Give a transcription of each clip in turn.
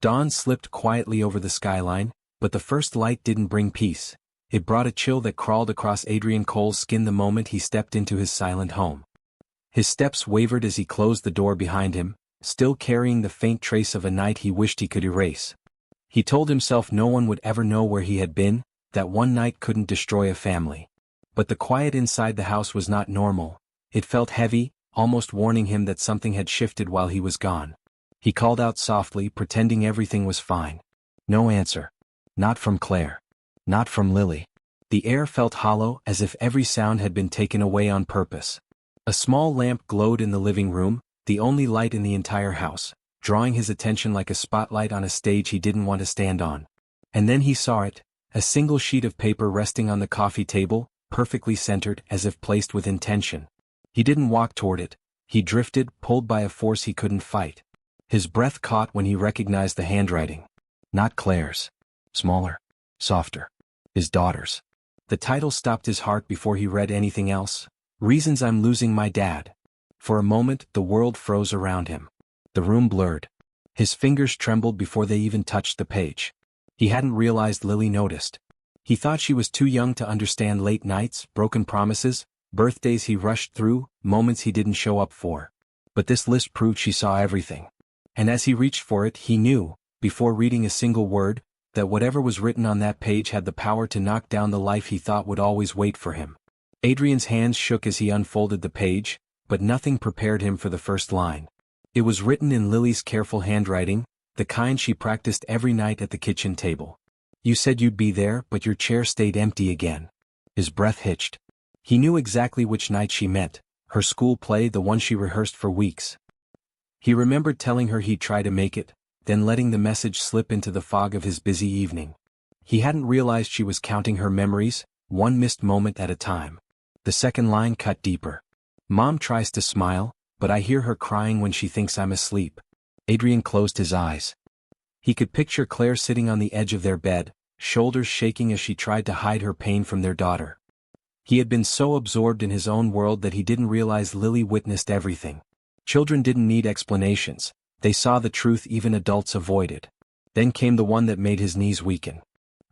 Dawn slipped quietly over the skyline, but the first light didn't bring peace. It brought a chill that crawled across Adrian Cole's skin the moment he stepped into his silent home. His steps wavered as he closed the door behind him, still carrying the faint trace of a night he wished he could erase. He told himself no one would ever know where he had been, that one night couldn't destroy a family. But the quiet inside the house was not normal. It felt heavy, almost warning him that something had shifted while he was gone. He called out softly, pretending everything was fine. No answer. Not from Claire. Not from Lily. The air felt hollow, as if every sound had been taken away on purpose. A small lamp glowed in the living room, the only light in the entire house, drawing his attention like a spotlight on a stage he didn't want to stand on. And then he saw it, a single sheet of paper resting on the coffee table, perfectly centered, as if placed with intention. He didn't walk toward it. He drifted, pulled by a force he couldn't fight. His breath caught when he recognized the handwriting. Not Claire's. Smaller. Softer. His daughter's. The title stopped his heart before he read anything else. Reasons I'm losing my dad. For a moment, the world froze around him. The room blurred. His fingers trembled before they even touched the page. He hadn't realized Lily noticed. He thought she was too young to understand late nights, broken promises, birthdays he rushed through, moments he didn't show up for. But this list proved she saw everything. And as he reached for it, he knew, before reading a single word, that whatever was written on that page had the power to knock down the life he thought would always wait for him. Adrian's hands shook as he unfolded the page, but nothing prepared him for the first line. It was written in Lily's careful handwriting, the kind she practiced every night at the kitchen table. You said you'd be there, but your chair stayed empty again. His breath hitched. He knew exactly which night she meant, her school play, the one she rehearsed for weeks. He remembered telling her he'd try to make it, then letting the message slip into the fog of his busy evening. He hadn't realized she was counting her memories, one missed moment at a time. The second line cut deeper. Mom tries to smile, but I hear her crying when she thinks I'm asleep. Adrian closed his eyes. He could picture Claire sitting on the edge of their bed, shoulders shaking as she tried to hide her pain from their daughter. He had been so absorbed in his own world that he didn't realize Lily witnessed everything. Children didn't need explanations. They saw the truth even adults avoided. Then came the one that made his knees weaken.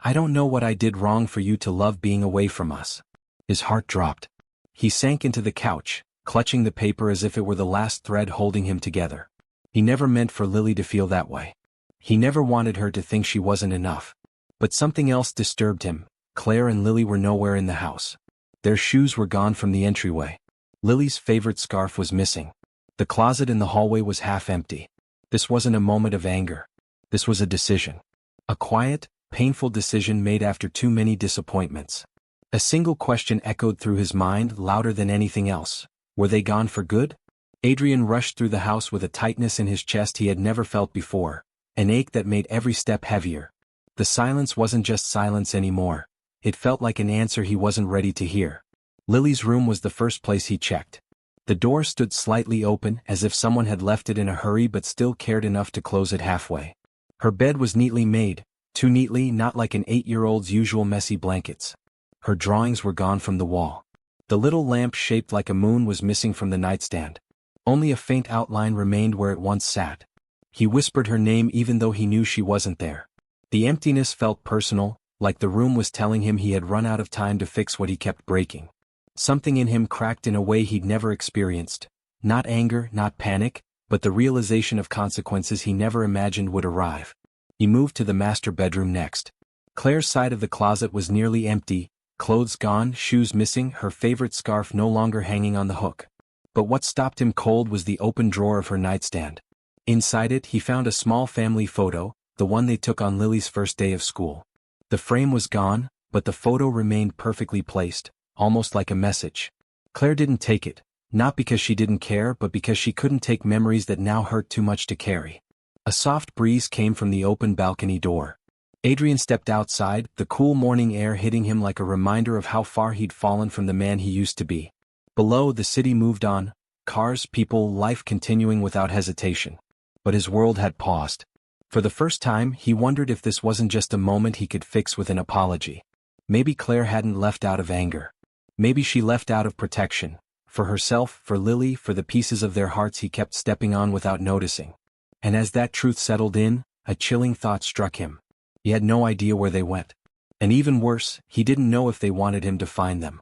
I don't know what I did wrong for you to love being away from us. His heart dropped. He sank into the couch, clutching the paper as if it were the last thread holding him together. He never meant for Lily to feel that way. He never wanted her to think she wasn't enough. But something else disturbed him. Claire and Lily were nowhere in the house. Their shoes were gone from the entryway. Lily's favorite scarf was missing. The closet in the hallway was half empty. This wasn't a moment of anger. This was a decision. A quiet, painful decision made after too many disappointments. A single question echoed through his mind, louder than anything else. Were they gone for good? Adrian rushed through the house with a tightness in his chest he had never felt before, an ache that made every step heavier. The silence wasn't just silence anymore. It felt like an answer he wasn't ready to hear. Lily's room was the first place he checked. The door stood slightly open, as if someone had left it in a hurry but still cared enough to close it halfway. Her bed was neatly made, too neatly, not like an 8-year-old's usual messy blankets. Her drawings were gone from the wall. The little lamp shaped like a moon was missing from the nightstand. Only a faint outline remained where it once sat. He whispered her name even though he knew she wasn't there. The emptiness felt personal, like the room was telling him he had run out of time to fix what he kept breaking. Something in him cracked in a way he'd never experienced. Not anger, not panic, but the realization of consequences he never imagined would arrive. He moved to the master bedroom next. Claire's side of the closet was nearly empty, clothes gone, shoes missing, her favorite scarf no longer hanging on the hook. But what stopped him cold was the open drawer of her nightstand. Inside it he found a small family photo, the one they took on Lily's first day of school. The frame was gone, but the photo remained perfectly placed, almost like a message. Claire didn't take it, not because she didn't care but because she couldn't take memories that now hurt too much to carry. A soft breeze came from the open balcony door. Adrian stepped outside, the cool morning air hitting him like a reminder of how far he'd fallen from the man he used to be. Below, the city moved on, cars, people, life continuing without hesitation. But his world had paused. For the first time, he wondered if this wasn't just a moment he could fix with an apology. Maybe Claire hadn't left out of anger. Maybe she left out of protection. For herself, for Lily, for the pieces of their hearts he kept stepping on without noticing. And as that truth settled in, a chilling thought struck him. He had no idea where they went. And even worse, he didn't know if they wanted him to find them.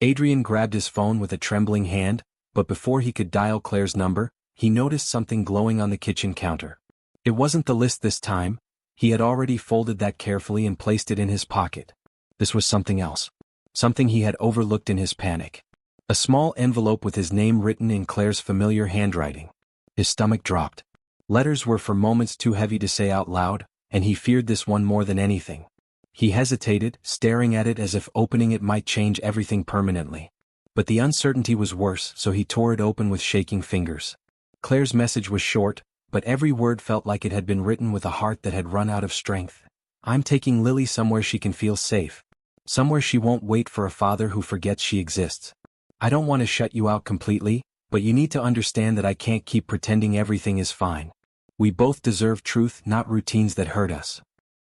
Adrian grabbed his phone with a trembling hand, but before he could dial Claire's number, he noticed something glowing on the kitchen counter. It wasn't the list this time. He had already folded that carefully and placed it in his pocket. This was something else. Something he had overlooked in his panic. A small envelope with his name written in Claire's familiar handwriting. His stomach dropped. Letters were for moments too heavy to say out loud, and he feared this one more than anything. He hesitated, staring at it as if opening it might change everything permanently. But the uncertainty was worse, so he tore it open with shaking fingers. Claire's message was short, but every word felt like it had been written with a heart that had run out of strength. I'm taking Lily somewhere she can feel safe. Somewhere she won't wait for a father who forgets she exists. I don't want to shut you out completely, but you need to understand that I can't keep pretending everything is fine. We both deserve truth, not routines that hurt us.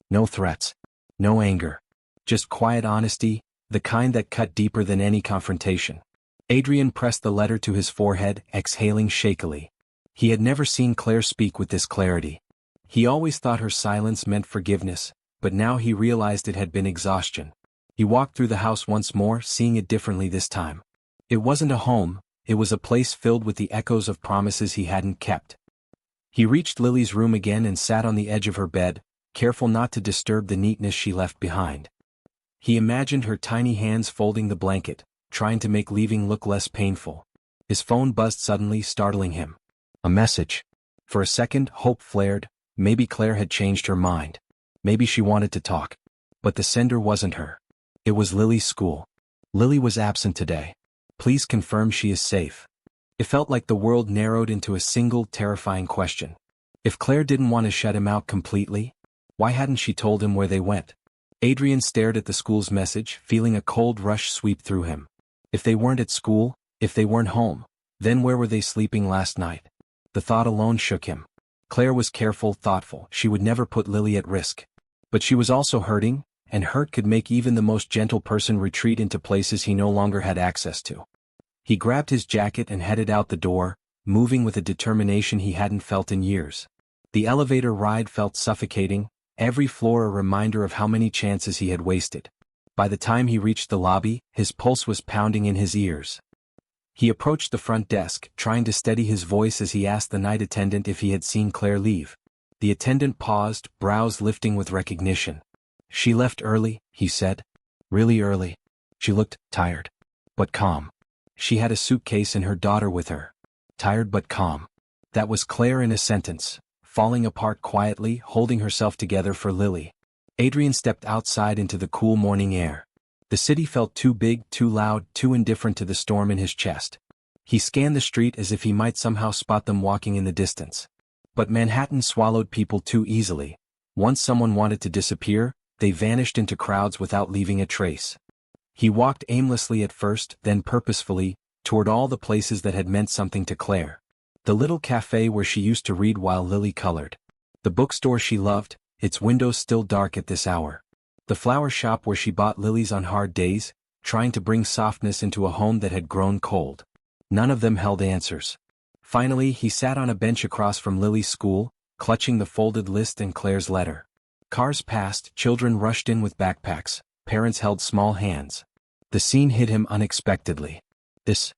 No threats. No anger. Just quiet honesty, the kind that cut deeper than any confrontation. Adrian pressed the letter to his forehead, exhaling shakily. He had never seen Claire speak with this clarity. He always thought her silence meant forgiveness, but now he realized it had been exhaustion. He walked through the house once more, seeing it differently this time. It wasn't a home, it was a place filled with the echoes of promises he hadn't kept. He reached Lily's room again and sat on the edge of her bed, careful not to disturb the neatness she left behind. He imagined her tiny hands folding the blanket, trying to make leaving look less painful. His phone buzzed suddenly, startling him. A message. For a second, hope flared. Maybe Claire had changed her mind. Maybe she wanted to talk. But the sender wasn't her. It was Lily's school. Lily was absent today. Please confirm she is safe. It felt like the world narrowed into a single terrifying question. If Claire didn't want to shut him out completely, why hadn't she told him where they went? Adrian stared at the school's message, feeling a cold rush sweep through him. If they weren't at school, if they weren't home, then where were they sleeping last night? The thought alone shook him. Claire was careful, thoughtful, she would never put Lily at risk. But she was also hurting, and hurt could make even the most gentle person retreat into places he no longer had access to. He grabbed his jacket and headed out the door, moving with a determination he hadn't felt in years. The elevator ride felt suffocating, every floor a reminder of how many chances he had wasted. By the time he reached the lobby, his pulse was pounding in his ears. He approached the front desk, trying to steady his voice as he asked the night attendant if he had seen Claire leave. The attendant paused, brows lifting with recognition. She left early, he said. Really early. She looked tired. But calm. She had a suitcase and her daughter with her. Tired but calm. That was Claire in a sentence. Falling apart quietly, holding herself together for Lily. Adrian stepped outside into the cool morning air. The city felt too big, too loud, too indifferent to the storm in his chest. He scanned the street as if he might somehow spot them walking in the distance. But Manhattan swallowed people too easily. Once someone wanted to disappear, they vanished into crowds without leaving a trace. He walked aimlessly at first, then purposefully, toward all the places that had meant something to Claire. The little cafe where she used to read while Lily colored. The bookstore she loved, its windows still dark at this hour. The flower shop where she bought lilies on hard days, trying to bring softness into a home that had grown cold. None of them held answers. Finally, he sat on a bench across from Lily's school, clutching the folded list and Claire's letter. Cars passed, children rushed in with backpacks, parents held small hands. The scene hit him unexpectedly. This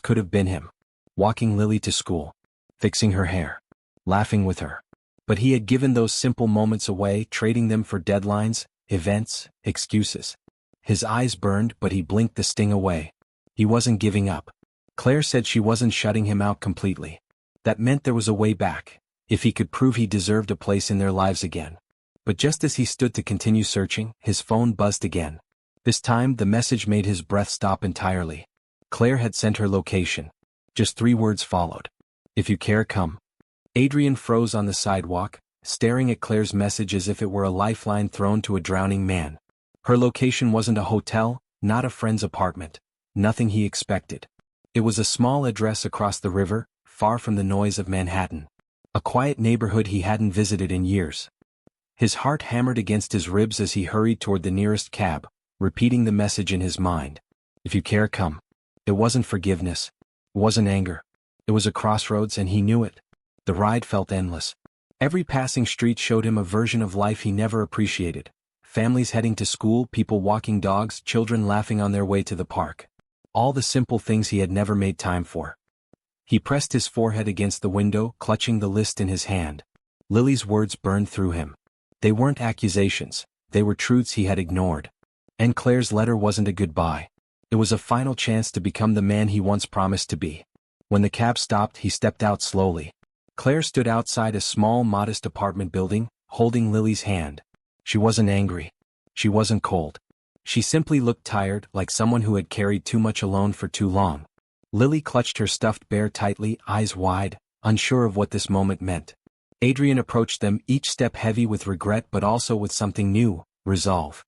could have been him. Walking Lily to school. Fixing her hair. Laughing with her. But he had given those simple moments away, trading them for deadlines, events, excuses. His eyes burned, but he blinked the sting away. He wasn't giving up. Claire said she wasn't shutting him out completely. That meant there was a way back, if he could prove he deserved a place in their lives again. But just as he stood to continue searching, his phone buzzed again. This time, the message made his breath stop entirely. Claire had sent her location. Just 3 words followed. If you care, come. Adrian froze on the sidewalk, staring at Claire's message as if it were a lifeline thrown to a drowning man. Her location wasn't a hotel, not a friend's apartment. Nothing he expected. It was a small address across the river, far from the noise of Manhattan. A quiet neighborhood he hadn't visited in years. His heart hammered against his ribs as he hurried toward the nearest cab, repeating the message in his mind. If you care, come. It wasn't forgiveness. It wasn't anger. It was a crossroads, and he knew it. The ride felt endless. Every passing street showed him a version of life he never appreciated. Families heading to school, people walking dogs, children laughing on their way to the park. All the simple things he had never made time for. He pressed his forehead against the window, clutching the list in his hand. Lily's words burned through him. They weren't accusations, they were truths he had ignored. And Claire's letter wasn't a goodbye. It was a final chance to become the man he once promised to be. When the cab stopped, he stepped out slowly. Claire stood outside a small, modest apartment building, holding Lily's hand. She wasn't angry. She wasn't cold. She simply looked tired, like someone who had carried too much alone for too long. Lily clutched her stuffed bear tightly, eyes wide, unsure of what this moment meant. Adrian approached them, each step heavy with regret but also with something new, resolve.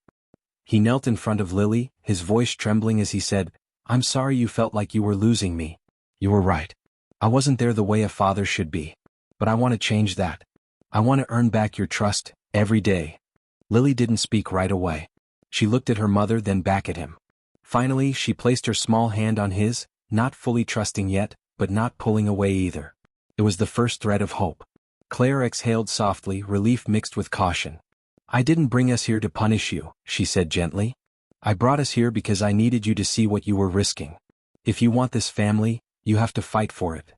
He knelt in front of Lily, his voice trembling as he said, "I'm sorry you felt like you were losing me. You were right. I wasn't there the way a father should be. But I want to change that. I want to earn back your trust, every day." Lily didn't speak right away. She looked at her mother, then back at him. Finally, she placed her small hand on his, not fully trusting yet, but not pulling away either. It was the first thread of hope. Claire exhaled softly, relief mixed with caution. "I didn't bring us here to punish you," she said gently. "I brought us here because I needed you to see what you were risking. If you want this family, you have to fight for it."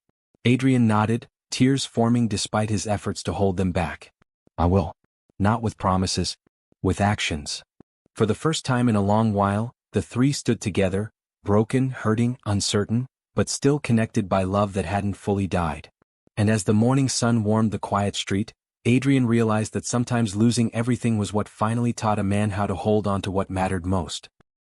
Adrian nodded, tears forming despite his efforts to hold them back. "I will. Not with promises. With actions." For the first time in a long while, the three stood together, broken, hurting, uncertain, but still connected by love that hadn't fully died. And as the morning sun warmed the quiet street, Adrian realized that sometimes losing everything was what finally taught a man how to hold on to what mattered most.